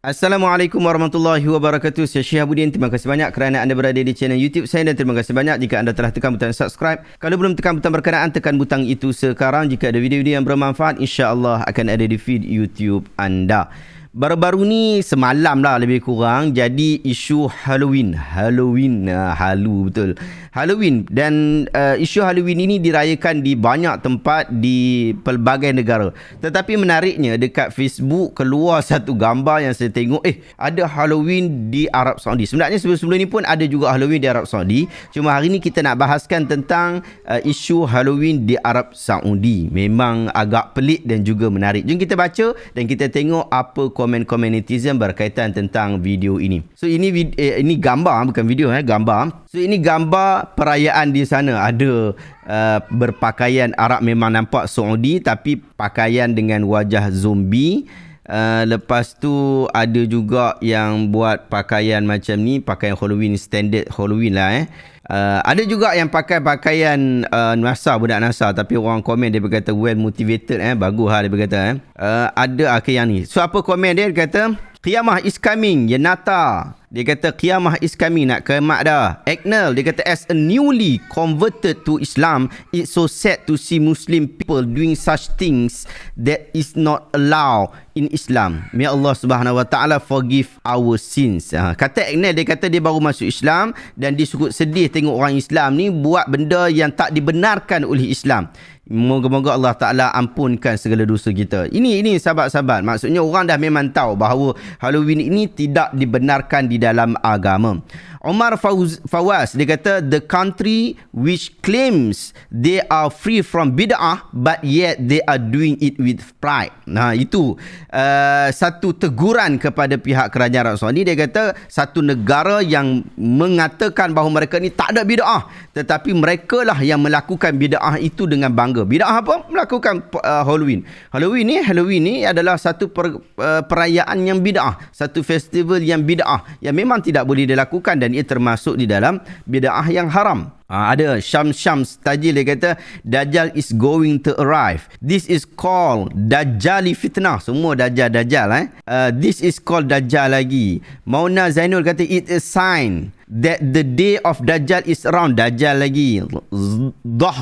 Assalamualaikum warahmatullahi wabarakatuh. Saya Syih Abudin. Terima kasih banyak kerana anda berada di channel YouTube saya dan terima kasih banyak jika anda telah tekan butang subscribe. Kalau belum tekan butang berkenaan, tekan butang itu sekarang. Jika ada video-video yang bermanfaat, insya-Allah akan ada di feed YouTube anda. Baru-baru ni semalam lah lebih kurang jadi isu Halloween. Halu betul. Halloween dan isu Halloween ini dirayakan di banyak tempat di pelbagai negara. Tetapi menariknya dekat Facebook keluar satu gambar yang saya tengok, ada Halloween di Arab Saudi. Sebenarnya sebelum-sebelum ni pun ada juga Halloween di Arab Saudi. Cuma hari ni kita nak bahaskan tentang isu Halloween di Arab Saudi. Memang agak pelik dan juga menarik. Jom kita baca dan kita tengok apa komen-komen netizen berkaitan tentang video ini. So ini gambar, bukan video, gambar. So ini gambar perayaan di sana. Ada berpakaian Arab, memang nampak Saudi tapi pakaian dengan wajah zombie. Lepas tu ada juga yang buat pakaian macam ni, pakaian Halloween, standard Halloween lah. Ada juga yang pakai pakaian NASA, budak NASA, tapi orang komen dia berkata well motivated, bagus lah dia berkata. Ada yang ni. So apa komen dia? Dia kata Qiyamah is coming, Yenata. Dia kata Qiyamah is coming, nak kiamat dah. Eknel, dia kata as a newly converted to Islam, it's so sad to see Muslim people doing such things that is not allowed in Islam. May Allah Subhanahu Wa Taala forgive our sins. Kata Eknel, dia kata dia baru masuk Islam dan dia cukup sedih tengok orang Islam ni buat benda yang tak dibenarkan oleh Islam. Moga-moga Allah Ta'ala ampunkan segala dosa kita. Ini sahabat-sahabat. Maksudnya orang dah memang tahu bahawa Halloween ini tidak dibenarkan di dalam agama. Omar Fawaz, dia kata the country which claims they are free from bid'ah but yet they are doing it with pride. Nah, itu satu teguran kepada pihak kerajaan Arab Saudi. Dia kata satu negara yang mengatakan bahawa mereka ni tak ada bid'ah, tetapi mereka lah yang melakukan bid'ah itu dengan bangga. Bid'ah apa? Melakukan Halloween. Halloween ni adalah satu perayaan yang bid'ah, satu festival yang bid'ah yang memang tidak boleh dilakukan dan ia termasuk di dalam bid'ah yang haram. Ada Syams Tajil, dia kata Dajjal is going to arrive. This is called Dajjali fitnah. Semua Dajjal. This is called Dajjal lagi. Mauna Zainul kata it's a sign that the day of Dajjal is around. Dajjal lagi. Dah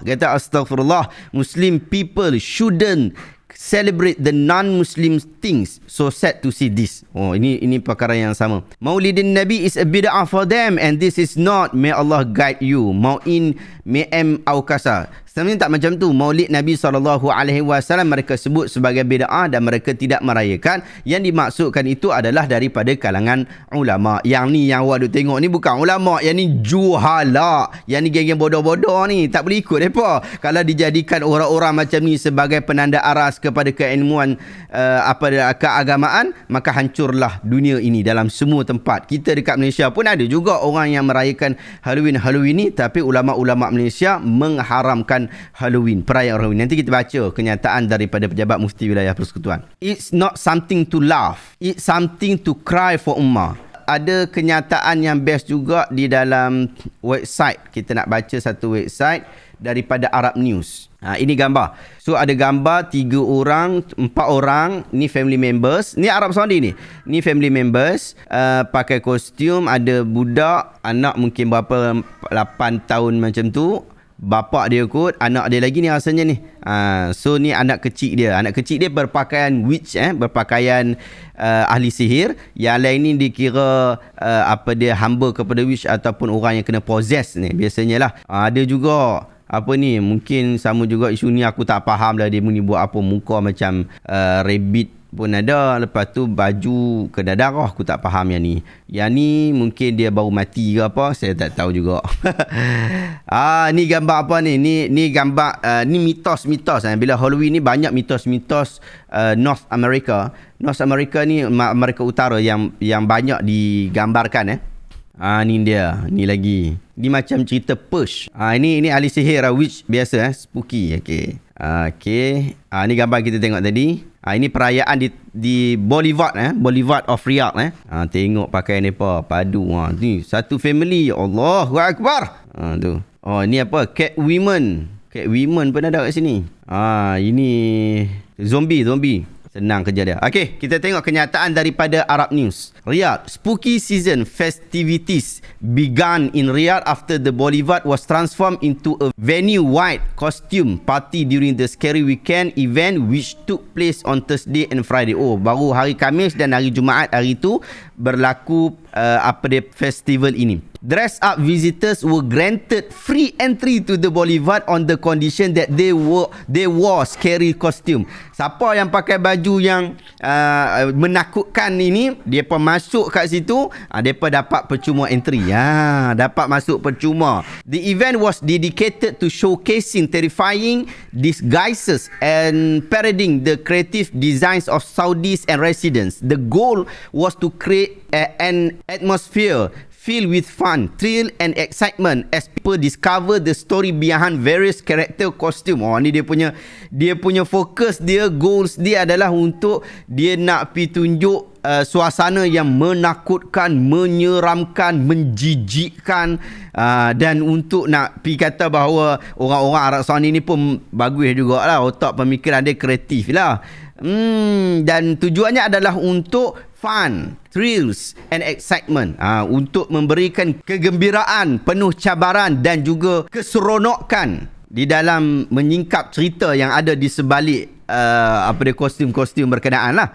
kata astaghfirullah, Muslim people shouldn't celebrate the non-Muslim things. So sad to see this. Ini perkara yang sama. Maulidin Nabi is a bid'ah for them and this is not. May Allah guide you. Mau'in me'em aukasa. Sebenarnya tak macam tu. Maulid Nabi SAW mereka sebut sebagai bid'ah dan mereka tidak merayakan. Yang dimaksudkan itu adalah daripada kalangan ulama. Yang ni yang awak duk tengok ni bukan ulama. Yang ni juhala. Yang ni geng-geng bodoh-bodoh ni. Tak boleh ikut mereka. Kalau dijadikan orang-orang macam ni sebagai penanda aras kepada keilmuan keagamaan, maka hancurlah dunia ini dalam semua tempat. Kita dekat Malaysia pun ada juga orang yang merayakan Halloween ni, tapi ulama-ulama Malaysia mengharamkan Halloween, perayaan Halloween. Nanti kita baca kenyataan daripada pejabat Mufti Wilayah Persekutuan. It's not something to laugh, it's something to cry for ummah. Ada kenyataan yang best juga di dalam website. Kita nak baca satu website daripada Arab News. Ini gambar. So ada gambar 3 orang, 4 orang. Ni family members. Ni Arab Saudi ni. Ni family members. Pakai kostum. Ada budak. Anak mungkin berapa 8 tahun macam tu. Bapak dia kot, anak dia lagi ni rasanya ni. So ni anak kecil dia. Anak kecil dia berpakaian witch, berpakaian ahli sihir. Yang lain ni dikira dia hamba kepada witch ataupun orang yang kena possess ni biasanya lah. Ada juga mungkin sama juga isu ni, aku tak faham lah dia ni buat apa, muka macam rabbit pun ada. Lepas tu baju kena darah, aku tak faham yang ni. Yang ni mungkin dia baru mati ke apa, saya tak tahu juga. Ni gambar apa ni? Ni gambar ni mitos-mitos. Bila Halloween ni banyak mitos-mitos North America. North America ni Amerika Utara yang banyak digambarkan. Ni dia. Ni lagi. Ni macam cerita push. Ini ahli sihir witch biasa, spooky. Okey. Ni gambar kita tengok tadi. Ini perayaan di Boulevard Boulevard of Riyadh. Tengok pakaian mereka padu. Ni satu family. Allahu Akbar. Tu. Ni apa? Catwoman pun ada kat sini. Ini zombie. Senang kerja dia. Okey, kita tengok kenyataan daripada Arab News. Riyadh, spooky season festivities began in Riyadh after the boulevard was transformed into a venue-wide costume party during the Scary Weekend event which took place on Thursday and Friday. Oh, baru hari Khamis dan hari Jumaat hari itu berlaku festival ini. Dress up visitors were granted free entry to the boulevard on the condition that they wore scary costume. Siapa yang pakai baju yang menakutkan ini, depa masuk kat situ, depa dapat percuma entry. Dapat masuk percuma. The event was dedicated to showcasing terrifying disguises and parading the creative designs of Saudis and residents. The goal was to create an atmosphere filled with fun, thrill and excitement as people discover the story behind various character costume. Oh, ni dia punya fokus dia, goals dia adalah untuk dia nak pi tunjuk suasana yang menakutkan, menyeramkan, menjijikkan, dan untuk nak pi kata bahawa orang-orang Arab Saudi ni pun bagus jugalah, otak pemikiran dia kreatif lah. Dan tujuannya adalah untuk fun, thrills and excitement, untuk memberikan kegembiraan, penuh cabaran dan juga keseronokan di dalam menyingkap cerita yang ada di sebalik kostum-kostum berkenaan lah.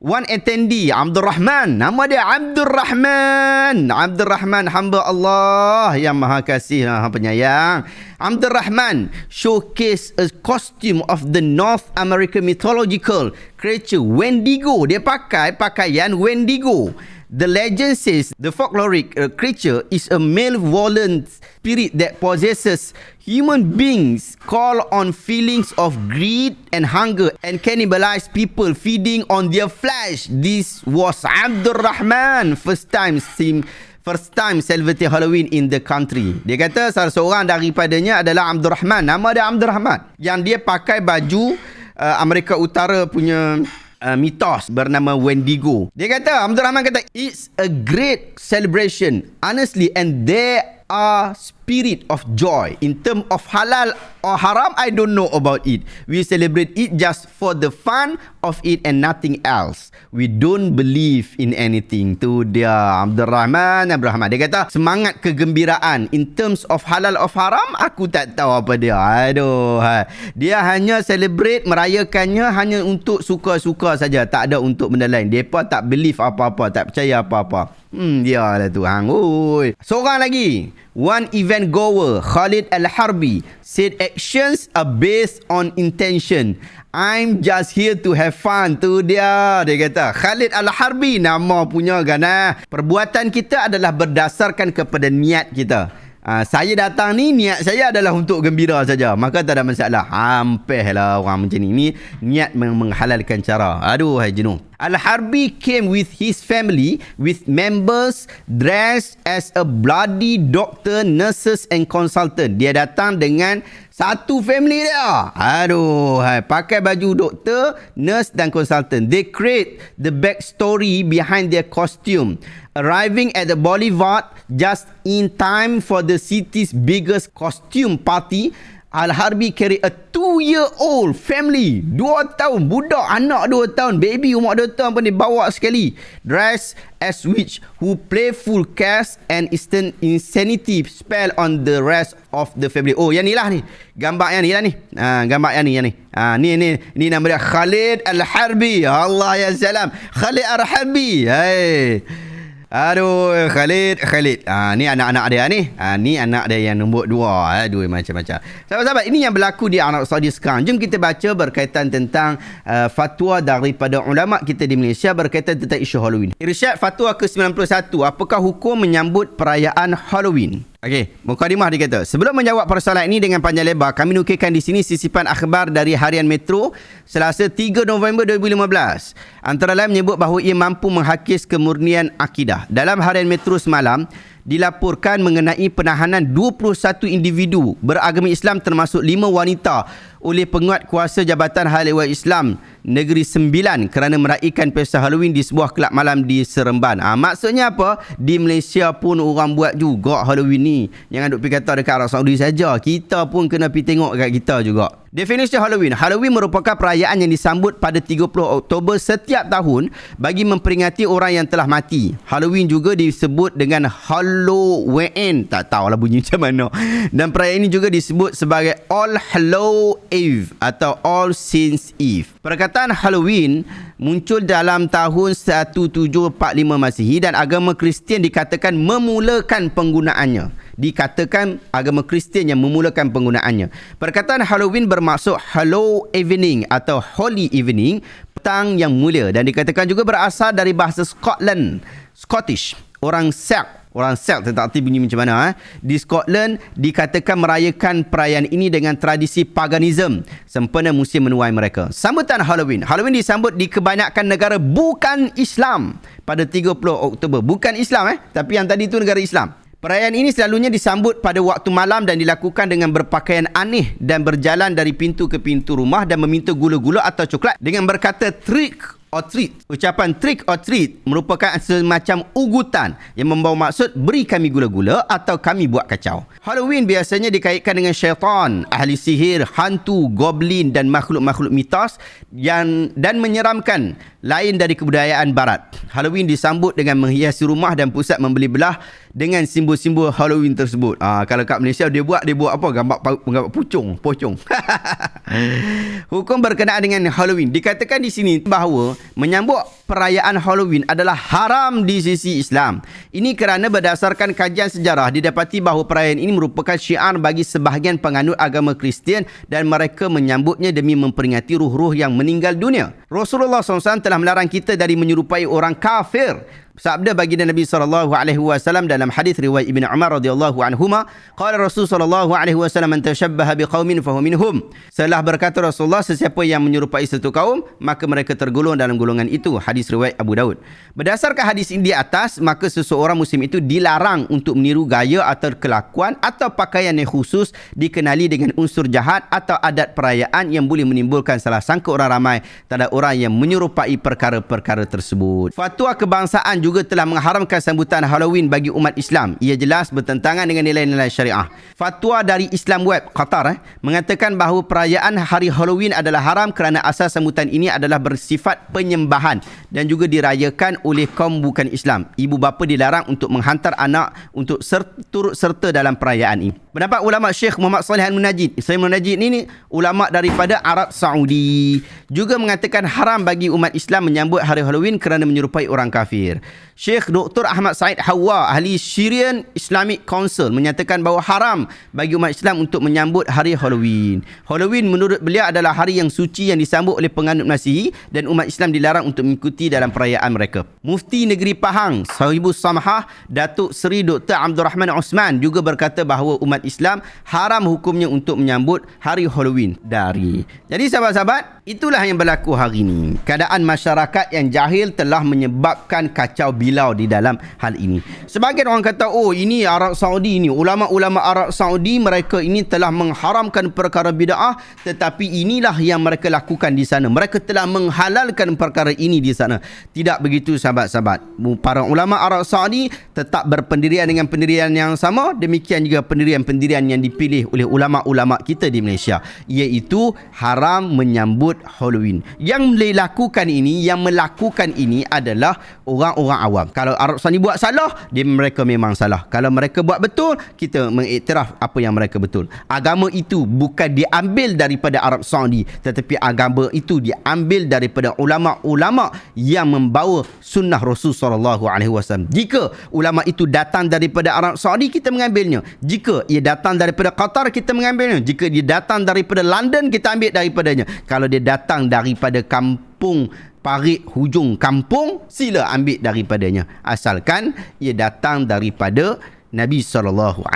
One attendee, Abdul Rahman, nama dia Abdul Rahman, hamba Allah yang maha kasih, penyayang. Abdul Rahman showcase a costume of the North American mythological creature Wendigo. Dia pakai pakaian Wendigo. The legend says the folkloric creature is a malevolent spirit that possesses human beings, call on feelings of greed and hunger, and cannibalize people feeding on their flesh. This was Abdul Rahman first time celebrity Halloween in the country. Dia kata salah seorang daripadanya adalah Abdul Rahman. Nama dia Abdul Rahman. Yang dia pakai baju Amerika Utara punya mitos bernama Wendigo. Dia kata, Abdul Rahman kata, it's a great celebration, honestly, and there are spirit of joy. In term of halal or haram, I don't know about it. We celebrate it just for the fun of it and nothing else. We don't believe in anything. Tu dia Abdul Rahman. Dia kata semangat kegembiraan. In terms of halal or haram, aku tak tahu apa dia. Dia hanya celebrate, merayakannya hanya untuk suka-suka saja. Tak ada untuk benda lain. Mereka tak believe apa-apa, tak percaya apa-apa. Dia lah tu hang. Oi. Seorang lagi. One event goer, Khalid Al-Harbi, said actions are based on intention. I'm just here to have fun. Tu dia kata. Khalid Al-Harbi nama punya kan. Perbuatan kita adalah berdasarkan kepada niat kita. Saya datang ni, niat saya adalah untuk gembira saja, maka tak ada masalah. Hampirlah orang macam ni niat menghalalkan cara. Aduh, jenuh. Al-Harbi came with his family, with members dressed as a bloody doctor, nurses and consultant. Dia datang dengan satu family dia. Aduh, pakai baju doktor, nurse dan consultant. They create the backstory behind their costume. Arriving at the boulevard just in time for the city's biggest costume party, Al-Harbi carry a 2-year-old family. 2 tahun. Budak anak 2 tahun. Baby umur 2 tahun pun dia bawa sekali. Dressed as witch who playful cast and insanity spell on the rest of the family. Oh, yang ni lah ni. Gambar yang ni lah ni. Gambar yang ni. Ni nama dia Khalid Al-Harbi. Allah ya salam. Khalid Al-Harbi. Hai. Aduh, Khalid. Ni anak-anak dia ni. Ni anak dia yang nombor 2. Aduh, macam-macam. Sahabat-sahabat, ini yang berlaku di Arab Saudi sekarang. Jom kita baca berkaitan tentang fatwa daripada ulama kita di Malaysia berkaitan tentang isu Halloween. Irsyad fatwa ke-91. Apakah hukum menyambut perayaan Halloween? Okey, mukadimah dia kata, sebelum menjawab persoalan ini dengan panjang lebar, kami nukilkan di sini sisipan akhbar dari Harian Metro Selasa 3 November 2015. Antara lain menyebut bahawa ia mampu menghakis kemurnian akidah. Dalam Harian Metro semalam, dilaporkan mengenai penahanan 21 individu beragama Islam termasuk 5 wanita oleh penguat kuasa Jabatan Hal Ehwal Islam Negeri Sembilan kerana meraihkan pesta Halloween di sebuah kelab malam di Seremban. Maksudnya apa? Di Malaysia pun orang buat juga Halloween ni. Jangan duk pergi kata dekat Arab Saudi saja. Kita pun kena pergi tengok dekat kita juga. Definisi Halloween. Halloween merupakan perayaan yang disambut pada 30 Oktober setiap tahun bagi memperingati orang yang telah mati. Halloween juga disebut dengan Halloween. Tak tahulah bunyi macam mana. Dan perayaan ini juga disebut sebagai All Hallow Eve atau All Saints Eve. Perkataan Halloween muncul dalam tahun 1745 Masihi dan agama Kristian dikatakan memulakan penggunaannya. Dikatakan agama Kristian yang memulakan penggunaannya. Perkataan Halloween bermaksud Hallow Evening atau Holy Evening, petang yang mulia, dan dikatakan juga berasal dari bahasa Scottish. Orang Celt tak erti bunyi macam mana. Di Scotland dikatakan merayakan perayaan ini dengan tradisi paganism sempena musim menuai mereka. Sambutan Halloween. Halloween disambut di kebanyakan negara bukan Islam pada 30 Oktober. Bukan Islam tapi yang tadi itu negara Islam. Perayaan ini selalunya disambut pada waktu malam dan dilakukan dengan berpakaian aneh dan berjalan dari pintu ke pintu rumah dan meminta gula-gula atau coklat dengan berkata trick or treat. Ucapan trick or treat merupakan semacam ugutan yang membawa maksud beri kami gula-gula atau kami buat kacau. Halloween biasanya dikaitkan dengan syaitan, ahli sihir, hantu, goblin dan makhluk-makhluk mitos dan menyeramkan lain dari kebudayaan barat. Halloween disambut dengan menghiasi rumah dan pusat membeli belah dengan simbol-simbol Halloween tersebut. Kalau kat Malaysia dia buat apa? Gambar pocong. Hukum berkenaan dengan Halloween. Dikatakan di sini bahawa menyambut perayaan Halloween adalah haram di sisi Islam. Ini kerana berdasarkan kajian sejarah didapati bahawa perayaan ini merupakan syiar bagi sebahagian penganut agama Kristian dan mereka menyambutnya demi memperingati ruh-ruh yang meninggal dunia. Rasulullah SAW telah melarang kita dari menyerupai orang kafir. Sabda baginda Nabi SAW dalam hadis riwayat Ibn Umar radhiyallahu anhuma, qala Rasul SAW man tashabbaha biqaumin fahuwa minhum. Setelah berkata Rasulullah, sesiapa yang menyerupai satu kaum maka mereka tergolong dalam golongan itu. Hadis riwayat Abu Daud. Berdasarkan hadis ini di atas, maka seseorang muslim itu dilarang untuk meniru gaya atau kelakuan atau pakaian yang khusus dikenali dengan unsur jahat atau adat perayaan yang boleh menimbulkan salah sangka orang ramai terhadap orang yang menyerupai perkara-perkara tersebut. Fatwa kebangsaan juga telah mengharamkan sambutan Halloween bagi umat Islam. Ia jelas bertentangan dengan nilai-nilai syariah. Fatwa dari Islam Web Qatar mengatakan bahawa perayaan hari Halloween adalah haram kerana asal sambutan ini adalah bersifat penyembahan dan juga dirayakan oleh kaum bukan Islam. Ibu bapa dilarang untuk menghantar anak untuk turut serta dalam perayaan ini. Pendapat ulama Syekh Muhammad Salih Al-Munajid. Syekh Munajid ini ulama daripada Arab Saudi juga mengatakan haram bagi umat Islam menyambut hari Halloween kerana menyerupai orang kafir. Syekh Dr. Ahmad Said Hawa, ahli Syrian Islamic Council, menyatakan bahawa haram bagi umat Islam untuk menyambut hari Halloween. Halloween menurut beliau adalah hari yang suci yang disambut oleh penganut Masihi dan umat Islam dilarang untuk mengikuti dalam perayaan mereka. Mufti Negeri Pahang, Sahibus Samahah, Datuk Seri Dr. Abdul Rahman Osman juga berkata bahawa umat Islam haram hukumnya untuk menyambut hari Halloween dari. Jadi sahabat-sahabat, itulah yang berlaku hari ini. Keadaan masyarakat yang jahil telah menyebabkan kacau bilau di dalam hal ini. Sebagian orang kata, oh ini Arab Saudi ni, ulama-ulama Arab Saudi mereka ini telah mengharamkan perkara bid'ah, tetapi inilah yang mereka lakukan di sana. Mereka telah menghalalkan perkara ini di sana. Tidak begitu sahabat-sahabat. Para ulama Arab Saudi tetap berpendirian dengan pendirian yang sama. Demikian juga pendirian-pendirian yang dipilih oleh ulama-ulama kita di Malaysia, iaitu haram menyambut Halloween. Yang melakukan ini adalah orang-orang awam. Kalau Arab Saudi buat salah, mereka memang salah. Kalau mereka buat betul, kita mengiktiraf apa yang mereka betul. Agama itu bukan diambil daripada Arab Saudi, tetapi agama itu diambil daripada ulama-ulama yang membawa sunnah Rasul SAW. Jika ulama itu datang daripada Arab Saudi, kita mengambilnya. Jika ia datang daripada Qatar, kita mengambilnya. Jika dia datang daripada London, kita ambil daripadanya. Kalau dia datang daripada kampung parit hujung kampung, sila ambil daripadanya, asalkan ia datang daripada Nabi SAW.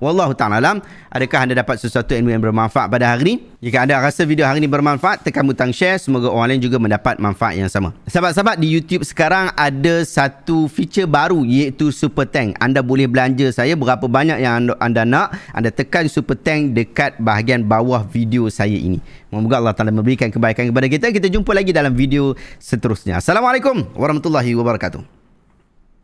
Wallahu ta'ala alam. Adakah anda dapat sesuatu ilmu yang bermanfaat pada hari ini? Jika anda rasa video hari ini bermanfaat, tekan butang share. Semoga orang lain juga mendapat manfaat yang sama. Sahabat-sahabat, di YouTube sekarang ada satu feature baru, iaitu Super Thank. Anda boleh belanja saya berapa banyak yang anda nak. Anda tekan Super Thank dekat bahagian bawah video saya ini. Moga Allah Ta'ala memberikan kebaikan kepada kita. Kita jumpa lagi dalam video seterusnya. Assalamualaikum warahmatullahi wabarakatuh.